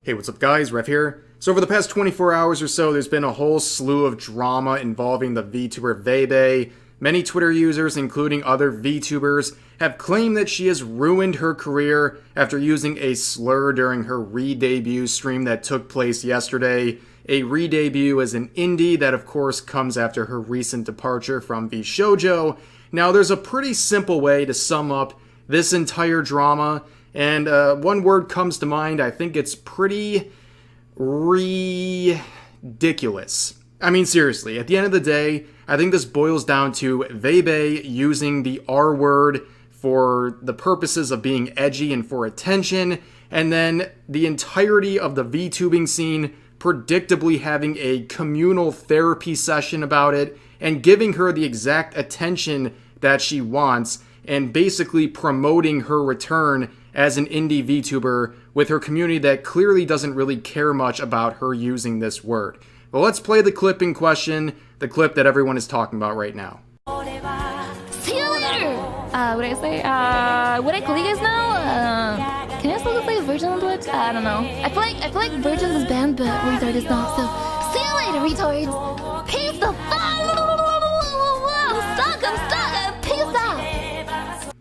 Hey, what's up guys, Rev here. So over the past 24 hours or so, there's been a whole slew of drama involving the VTuber Veibae. Many Twitter users, including other VTubers, have claimed that she has ruined her career after using a slur during her re-debut stream that took place yesterday. A re-debut is an indie that of course comes after her recent departure from VShojo. Now there's a pretty simple way to sum up this entire drama, and one word comes to mind. I think it's pretty ridiculous. I mean, seriously, at the end of the day, I think this boils down to Veibae using the R word for the purposes of being edgy and for attention, and then the entirety of the VTubing scene predictably having a communal therapy session about it and giving her the exact attention that she wants and basically promoting her return as an indie VTuber with her community that clearly doesn't really care much about her using this word. Well, let's play the clip in question, the clip that everyone is talking about right now. See you later! What did I say? What I call you guys now? Can I still say Virgin on Twitch? I don't know. I feel like Virgin is banned, but retard is not, so see you later, retards! Peace the I'm stuck! Peace out!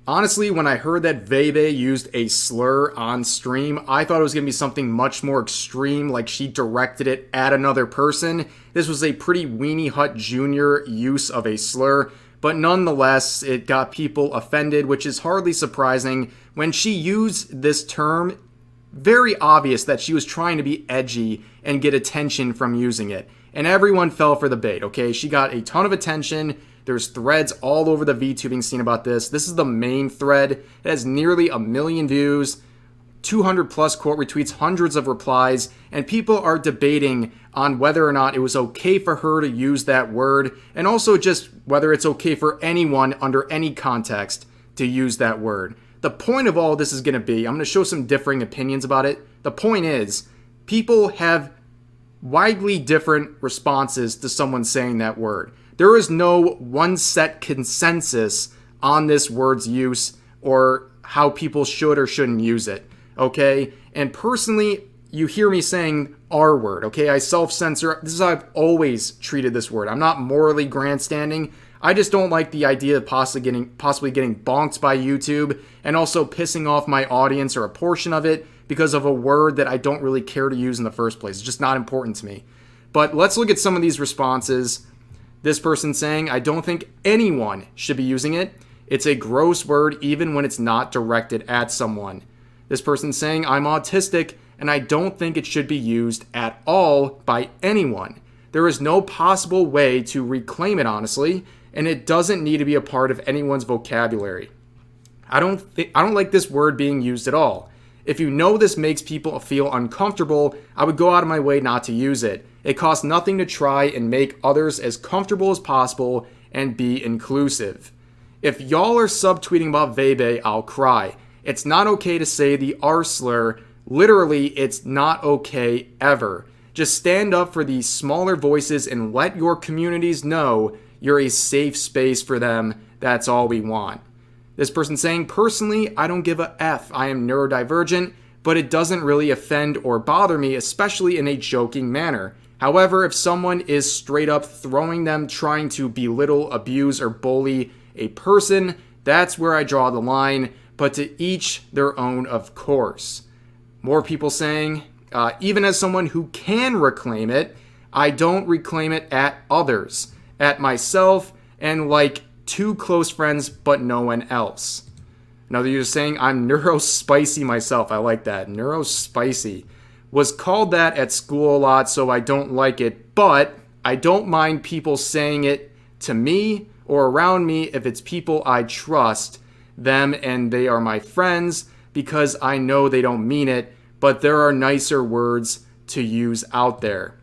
Honestly, when I heard that Veibae used a slur on stream, I thought it was going to be something much more extreme, like she directed it at another person. This was a pretty Weenie Hut Jr. use of a slur, but nonetheless, it got people offended, which is hardly surprising. When she used this term, very obvious that she was trying to be edgy and get attention from using it. And everyone fell for the bait, okay? She got a ton of attention. There's threads all over the VTubing scene about this. This is the main thread. It has nearly 1 million views, 200 plus quote retweets, hundreds of replies, and people are debating on whether or not it was okay for her to use that word, and also just whether it's okay for anyone under any context to use that word. The point of all this is going to be, I'm going to show some differing opinions about it. The point is, people have widely different responses to someone saying that word. There is no one set consensus on this word's use or how people should or shouldn't use it, okay? And personally, you hear me saying R word, okay? I self-censor. This is how I've always treated this word. I'm not morally grandstanding. I just don't like the idea of possibly getting bonked by YouTube and also pissing off my audience or a portion of it because of a word that I don't really care to use in the first place. It's just not important to me. But let's look at some of these responses. This person saying, I don't think anyone should be using it. It's a gross word even when it's not directed at someone. This person saying, I'm autistic and I don't think it should be used at all by anyone. There is no possible way to reclaim it, honestly, and it doesn't need to be a part of anyone's vocabulary. I don't like this word being used at all. If you know this makes people feel uncomfortable, I would go out of my way not to use it. It costs nothing to try and make others as comfortable as possible and be inclusive. If y'all are subtweeting about Veibae, I'll cry. It's not okay to say the R slur. Literally, it's not okay ever. Just stand up for these smaller voices and let your communities know you're a safe space for them. That's all we want. This person saying, personally, I don't give a F. I am neurodivergent, but it doesn't really offend or bother me, especially in a joking manner. However, if someone is straight up throwing them, trying to belittle, abuse, or bully a person, that's where I draw the line, but to each their own, of course. More people saying, even as someone who can reclaim it, I don't reclaim it at others, at myself, and like 2 close friends, but no one else. Another user saying, I'm neurospicy myself. I like that. Neurospicy. Was called that at school a lot, so I don't like it, but I don't mind people saying it to me or around me if it's people I trust them and they are my friends, because I know they don't mean it, but there are nicer words to use out there.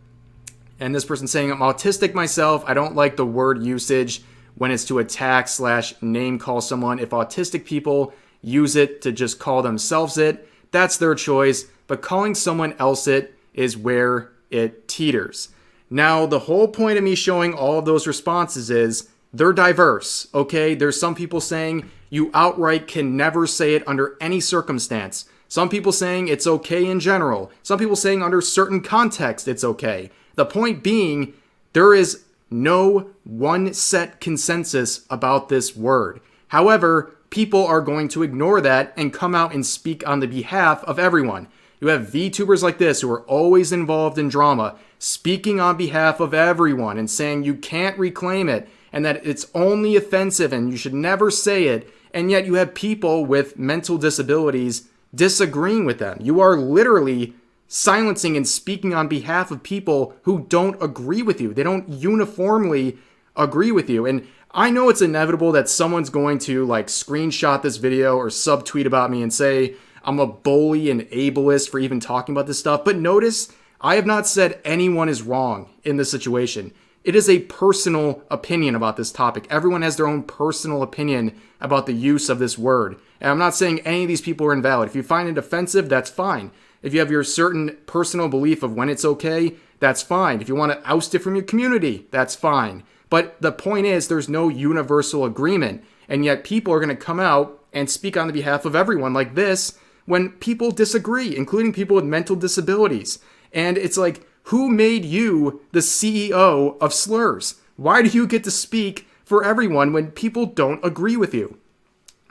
And this person saying, I'm autistic myself. I don't like the word usage when it's to attack / name call someone. If autistic people use it to just call themselves it, that's their choice, but calling someone else it is where it teeters. Now, the whole point of me showing all of those responses is they're diverse, okay? There's some people saying you outright can never say it under any circumstance. Some people saying it's okay in general. Some people saying under certain context it's okay. The point being, there is no one set consensus about this word. However, people are going to ignore that and come out and speak on the behalf of everyone. You have VTubers like this who are always involved in drama, speaking on behalf of everyone and saying you can't reclaim it and that it's only offensive and you should never say it. And yet you have people with mental disabilities disagreeing with them. You are literally silencing and speaking on behalf of people who don't agree with you. They don't uniformly agree with you. And I know it's inevitable that someone's going to like screenshot this video or subtweet about me and say I'm a bully and ableist for even talking about this stuff. But notice, I have not said anyone is wrong in this situation. It is a personal opinion about this topic. Everyone has their own personal opinion about the use of this word. And I'm not saying any of these people are invalid. If you find it offensive, that's fine. If you have your certain personal belief of when it's okay, that's fine. If you want to oust it from your community, that's fine. But the point is, there's no universal agreement. And yet people are going to come out and speak on the behalf of everyone like this when people disagree, including people with mental disabilities. And it's like, who made you the CEO of Slurs? Why do you get to speak for everyone when people don't agree with you?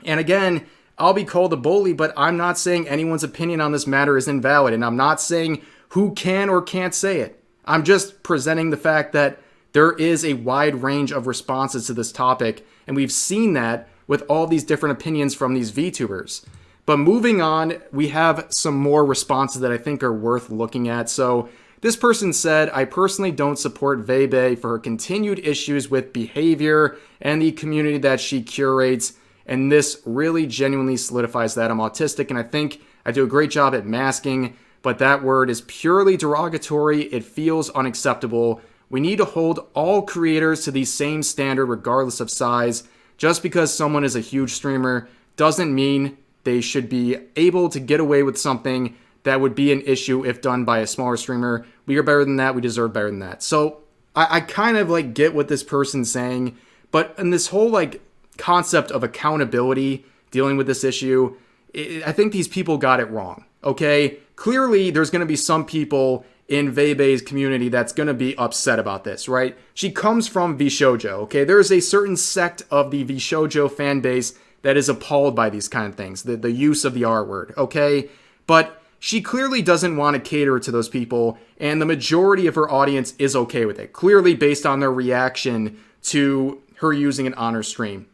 And again, I'll be called a bully, but I'm not saying anyone's opinion on this matter is invalid. And I'm not saying who can or can't say it. I'm just presenting the fact that there is a wide range of responses to this topic. And we've seen that with all these different opinions from these VTubers. But moving on, we have some more responses that I think are worth looking at. So this person said, I personally don't support Veibae for her continued issues with behavior and the community that she curates. And this really genuinely solidifies that I'm autistic. And I think I do a great job at masking, but that word is purely derogatory. It feels unacceptable. We need to hold all creators to the same standard regardless of size. Just because someone is a huge streamer doesn't mean they should be able to get away with something that would be an issue if done by a smaller streamer. We are better than that. We deserve better than that. So I kind of like get what this person's saying, but in this whole like concept of accountability dealing with this issue, I think these people got it wrong. Okay, clearly there's going to be some people in Veibae's community that's going to be upset about this, right? She comes from Vshoujo, okay? There's a certain sect of the Vshoujo fan base that is appalled by these kind of things, the use of the R word, okay? But she clearly doesn't want to cater to those people, and the majority of her audience is okay with it, clearly based on their reaction to her using it on her stream.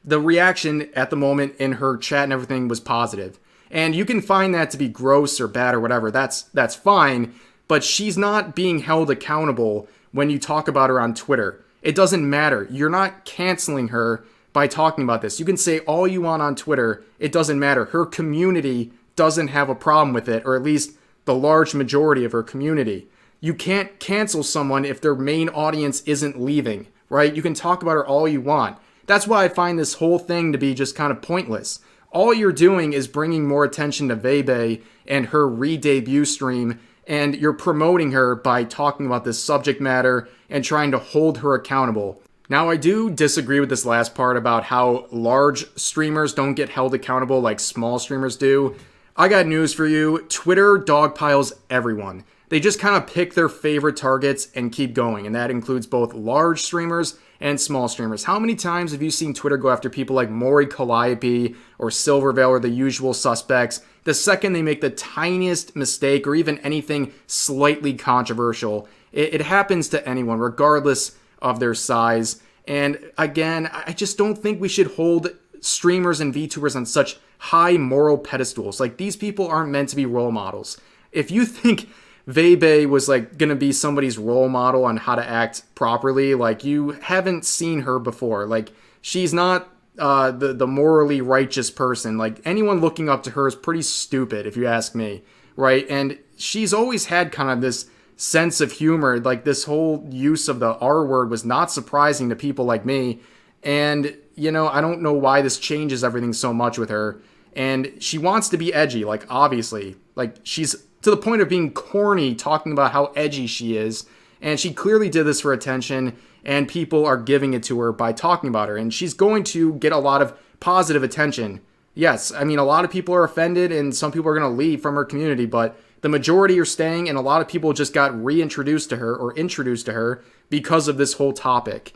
The reaction at the moment in her chat and everything was positive. And you can find that to be gross or bad or whatever, that's fine, but she's not being held accountable when you talk about her on Twitter. It doesn't matter. You're not canceling her by talking about this. You can say all you want on Twitter. It doesn't matter. Her community doesn't have a problem with it, or at least the large majority of her community. You can't cancel someone if their main audience isn't leaving, right? You can talk about her all you want. That's why I find this whole thing to be just kind of pointless. All you're doing is bringing more attention to Veibae and her re-debut stream, and you're promoting her by talking about this subject matter and trying to hold her accountable. Now, I do disagree with this last part about how large streamers don't get held accountable like small streamers do. I got news for you. Twitter dogpiles everyone. They just kind of pick their favorite targets and keep going, and that includes both large streamers and small streamers. How many times have you seen Twitter go after people like Maury Calliope or Silverveil or the usual suspects the second they make the tiniest mistake or even anything slightly controversial? It happens to anyone, regardless of their size. And again, I just don't think we should hold streamers and VTubers on such high moral pedestals. Like, these people aren't meant to be role models. If you think Veibae was like gonna be somebody's role model on how to act properly, like, you haven't seen her before. Like, she's not the morally righteous person. Like, anyone looking up to her is pretty stupid, if you ask me, right? And she's always had kind of this sense of humor. Like, this whole use of the R word was not surprising to people like me. And, you know, I don't know why this changes everything so much with her. And she wants to be edgy, like, obviously. Like, she's to the point of being corny, talking about how edgy she is. And she clearly did this for attention, and people are giving it to her by talking about her. And she's going to get a lot of positive attention Yes, I mean, a lot of people are offended and some people are going to leave from her community, but the majority are staying, and a lot of people just got reintroduced to her or introduced to her because of this whole topic.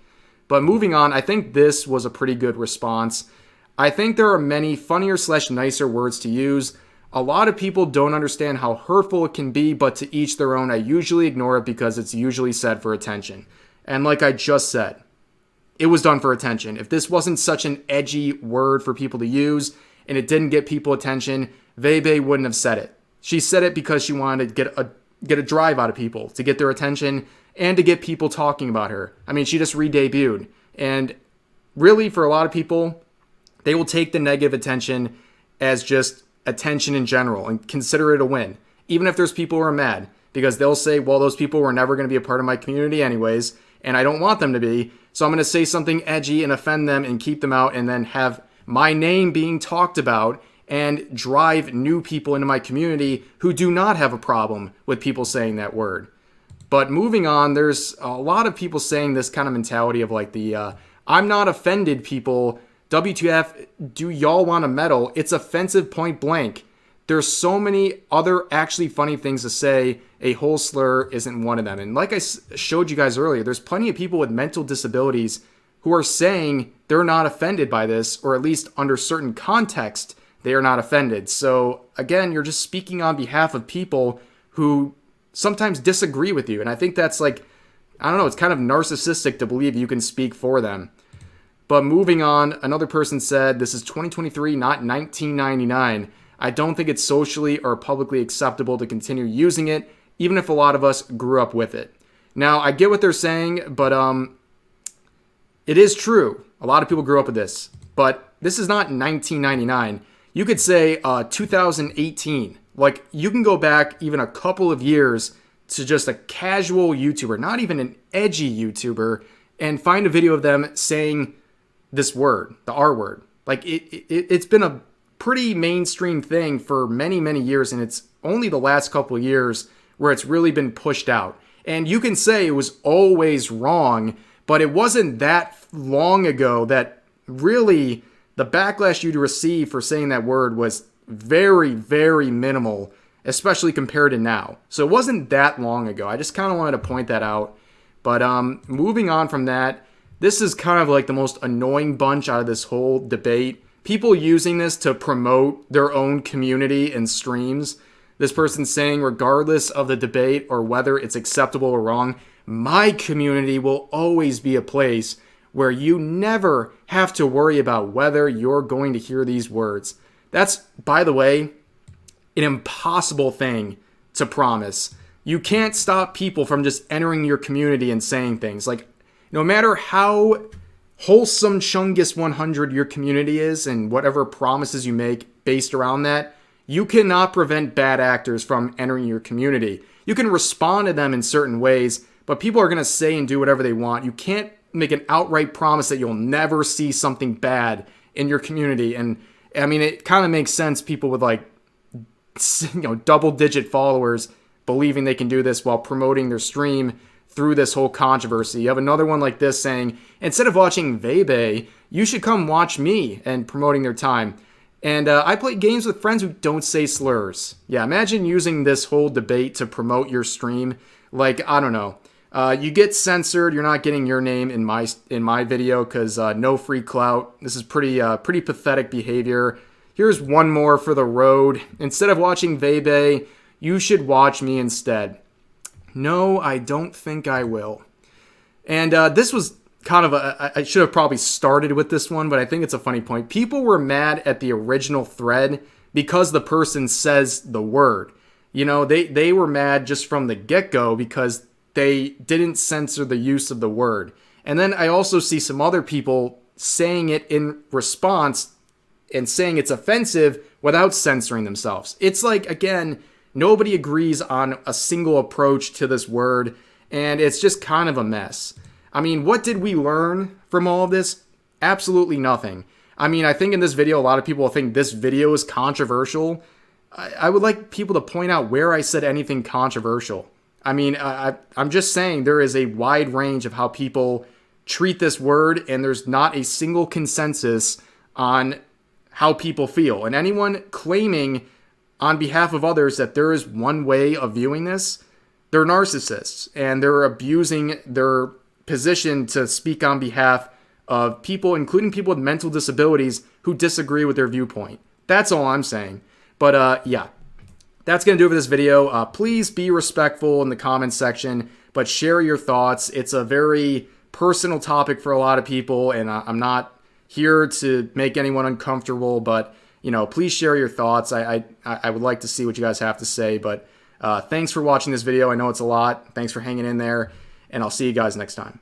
But moving on, I think this was a pretty good response. I think there are many funnier / nicer words to use. A lot of people don't understand how hurtful it can be, but to each their own. I usually ignore it because it's usually said for attention. And like I just said, it was done for attention. If this wasn't such an edgy word for people to use and it didn't get people attention, Veibae wouldn't have said it. She said it because she wanted to get a drive out of people, to get their attention, and to get people talking about her. I mean, she just re-debuted. And really, for a lot of people, they will take the negative attention as just attention in general and consider it a win. Even if there's people who are mad, because they'll say, well, those people were never going to be a part of my community anyways, and I don't want them to be, so I'm going to say something edgy and offend them and keep them out and then have my name being talked about and drive new people into my community who do not have a problem with people saying that word. But moving on, there's a lot of people saying this kind of mentality of like the I'm not offended people. WTF, do y'all want a medal? It's offensive point blank. There's so many other actually funny things to say. A whole slur isn't one of them. And like I showed you guys earlier, there's plenty of people with mental disabilities who are saying they're not offended by this, or at least under certain context, they are not offended. So again, you're just speaking on behalf of people who sometimes disagree with you. And I think that's like, I don't know, it's kind of narcissistic to believe you can speak for them. But moving on, another person said, this is 2023, not 1999. I don't think it's socially or publicly acceptable to continue using it, even if a lot of us grew up with it. Now, I get what they're saying, but it is true. A lot of people grew up with this. But this is not 1999. You could say 2018. Like, you can go back even a couple of years to just a casual YouTuber, not even an edgy YouTuber, and find a video of them saying this word, the R word. Like, it's been a pretty mainstream thing for many, many years, and it's only the last couple of years where it's really been pushed out. And you can say it was always wrong, but it wasn't that long ago that really the backlash you'd receive for saying that word was very, very minimal, especially compared to now. So it wasn't that long ago. I just kind of wanted to point that out. But moving on from that, this is kind of like the most annoying bunch out of this whole debate. People using this to promote their own community and streams. This person saying, regardless of the debate or whether it's acceptable or wrong, my community will always be a place where you never have to worry about whether you're going to hear these words. That's, by the way, an impossible thing to promise. You can't stop people from just entering your community and saying things. Like, no matter how wholesome Chungus 100 your community is and whatever promises you make based around that, you cannot prevent bad actors from entering your community. You can respond to them in certain ways, but people are going to say and do whatever they want. You can't make an outright promise that you'll never see something bad in your community. And I mean, it kind of makes sense. People with like, double-digit followers believing they can do this while promoting their stream through this whole controversy. You have another one like this saying, instead of watching Veibae, you should come watch me, and promoting their time. And I play games with friends who don't say slurs. Yeah, imagine using this whole debate to promote your stream. Like, I don't know. You get censored. You're not getting your name in my video because no free clout. This is pretty pathetic behavior. Here's one more for the road. Instead of watching Veibae, you should watch me instead. No, I don't think I will. And this was kind of I should have probably started with this one, but I think it's a funny point. People were mad at the original thread because the person says the word. They were mad just from the get-go because they didn't censor the use of the word. And then I also see some other people saying it in response and saying it's offensive without censoring themselves. It's like, again, nobody agrees on a single approach to this word, and it's just kind of a mess. I mean, what did we learn from all of this? Absolutely nothing. I mean, I think in this video, a lot of people will think this video is controversial. I would like people to point out where I said anything controversial. I mean, I'm just saying there is a wide range of how people treat this word, and there's not a single consensus on how people feel. And anyone claiming on behalf of others that there is one way of viewing this, they're narcissists and they're abusing their position to speak on behalf of people, including people with mental disabilities who disagree with their viewpoint. That's all I'm saying. But yeah, that's going to do it for this video. Please be respectful in the comments section, but share your thoughts. It's a very personal topic for a lot of people, and I'm not here to make anyone uncomfortable, but please share your thoughts. I would like to see what you guys have to say, but thanks for watching this video. I know it's a lot. Thanks for hanging in there, and I'll see you guys next time.